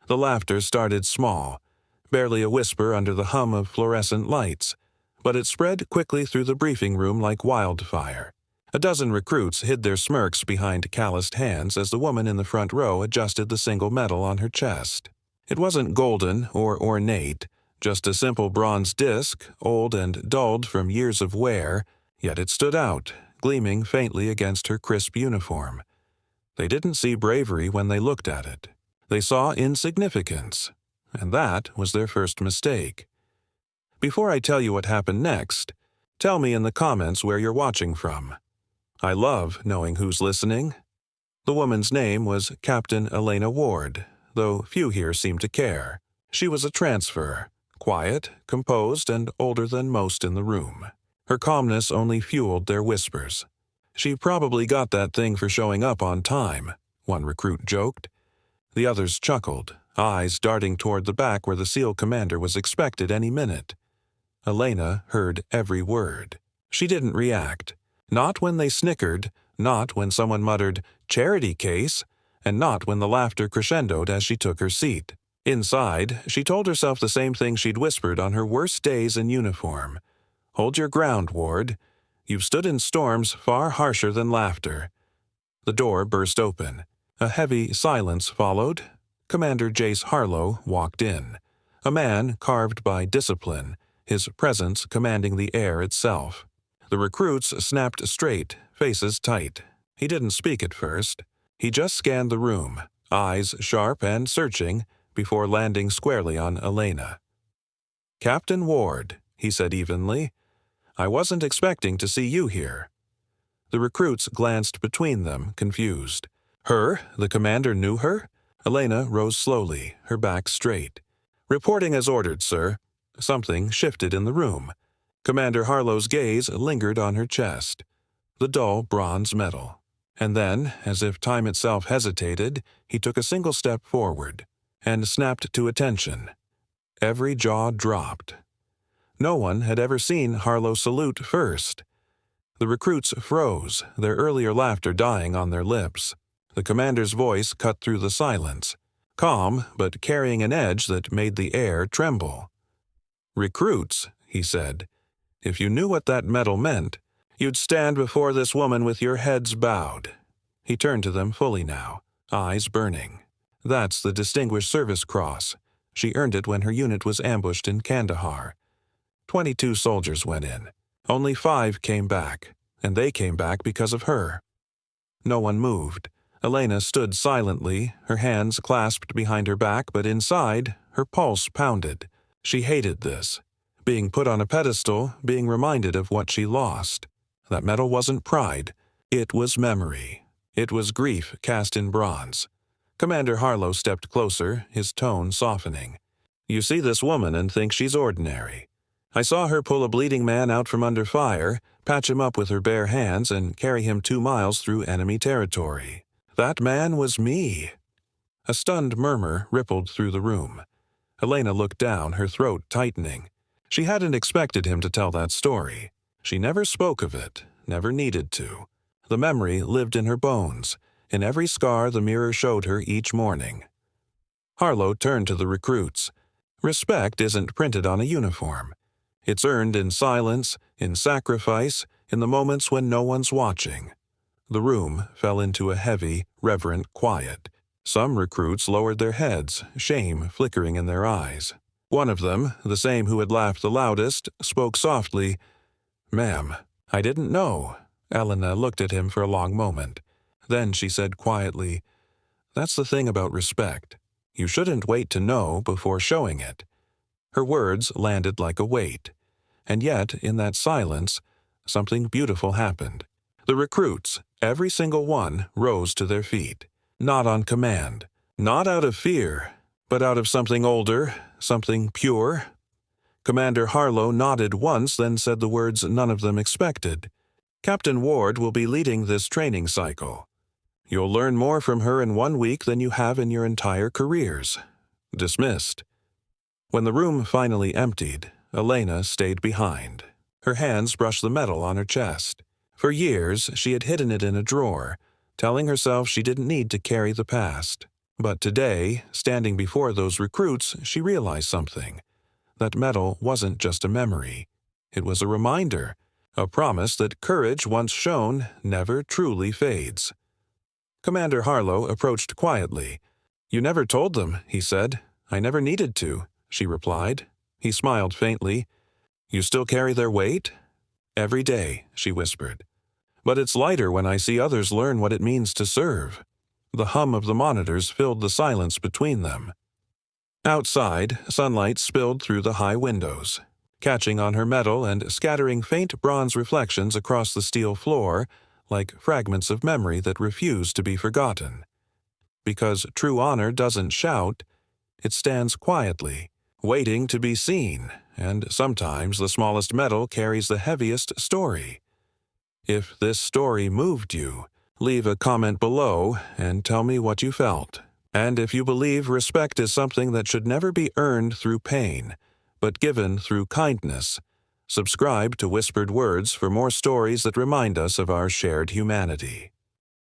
The laughter started small, barely a whisper under the hum of fluorescent lights, but it spread quickly through the briefing room like wildfire. A dozen recruits hid their smirks behind calloused hands as the woman in the front row adjusted the single medal on her chest. It wasn't golden or ornate, just a simple bronze disc, old and dulled from years of wear, yet it stood out, gleaming faintly against her crisp uniform. They didn't see bravery when they looked at it. They saw insignificance, and that was their first mistake. Before I tell you what happened next, tell me in the comments where you're watching from. I love knowing who's listening. The woman's name was Captain Elena Ward, though few here seem to care. She was a transfer, quiet, composed, and older than most in the room. Her calmness only fueled their whispers. "She probably got that thing for showing up on time," one recruit joked. The others chuckled, eyes darting toward the back where the SEAL commander was expected any minute. Elena heard every word. She didn't react. Not when they snickered, not when someone muttered, "charity case," and not when the laughter crescendoed as she took her seat. Inside, she told herself the same thing she'd whispered on her worst days in uniform. "Hold your ground, Ward. You've stood in storms far harsher than laughter." The door burst open. A heavy silence followed. Commander Jace Harlow walked in. A man carved by discipline, his presence commanding the air itself. The recruits snapped straight, faces tight. He didn't speak at first. He just scanned the room, eyes sharp and searching, before landing squarely on Elena. "Captain Ward," he said evenly, "I wasn't expecting to see you here." The recruits glanced between them, confused. Her? The commander knew her? Elena rose slowly, her back straight. "Reporting as ordered, sir." Something shifted in the room. Commander Harlow's gaze lingered on her chest, the dull bronze medal. And then, as if time itself hesitated, he took a single step forward and snapped to attention. Every jaw dropped. No one had ever seen Harlow salute first. The recruits froze, their earlier laughter dying on their lips. The commander's voice cut through the silence, calm but carrying an edge that made the air tremble. "Recruits," he said, "if you knew what that medal meant, you'd stand before this woman with your heads bowed." He turned to them fully now, eyes burning. "That's the Distinguished Service Cross. She earned it when her unit was ambushed in Kandahar. 22 soldiers went in. Only 5 came back, and they came back because of her." No one moved. Elena stood silently, her hands clasped behind her back, but inside, her pulse pounded. She hated this. Being put on a pedestal, being reminded of what she lost. That medal wasn't pride. It was memory. It was grief cast in bronze. Commander Harlow stepped closer, his tone softening. "You see this woman and think she's ordinary. I saw her pull a bleeding man out from under fire, patch him up with her bare hands, and carry him 2 miles through enemy territory. That man was me." A stunned murmur rippled through the room. Elena looked down, her throat tightening. She hadn't expected him to tell that story. She never spoke of it, never needed to. The memory lived in her bones, in every scar the mirror showed her each morning. Harlow turned to the recruits. Respect isn't printed on a uniform. It's earned in silence, in sacrifice, in the moments when no one's watching. The room fell into a heavy, reverent quiet. Some recruits lowered their heads, shame flickering in their eyes. One of them, the same who had laughed the loudest, spoke softly. "Ma'am, I didn't know." Elena looked at him for a long moment. Then she said quietly, "That's the thing about respect. You shouldn't wait to know before showing it." Her words landed like a weight. And yet, in that silence, something beautiful happened. The recruits, every single one, rose to their feet. Not on command, not out of fear, but out of something older, something pure. Commander Harlow nodded once, then said the words none of them expected. "Captain Ward will be leading this training cycle. You'll learn more from her in 1 week than you have in your entire careers. Dismissed." When the room finally emptied, Elena stayed behind. Her hands brushed the medal on her chest. For years, she had hidden it in a drawer, telling herself she didn't need to carry the past. But today, standing before those recruits, she realized something. That medal wasn't just a memory. It was a reminder, a promise that courage once shown never truly fades. Commander Harlow approached quietly. "You never told them," he said. "I never needed to," she replied. He smiled faintly. "You still carry their weight?" "Every day," she whispered. "But it's lighter when I see others learn what it means to serve." The hum of the monitors filled the silence between them. Outside, sunlight spilled through the high windows, catching on her medal and scattering faint bronze reflections across the steel floor like fragments of memory that refuse to be forgotten. Because true honor doesn't shout, it stands quietly, waiting to be seen, and sometimes the smallest medal carries the heaviest story. If this story moved you, leave a comment below and tell me what you felt. And if you believe respect is something that should never be earned through pain, but given through kindness, subscribe to Whispered Words for more stories that remind us of our shared humanity.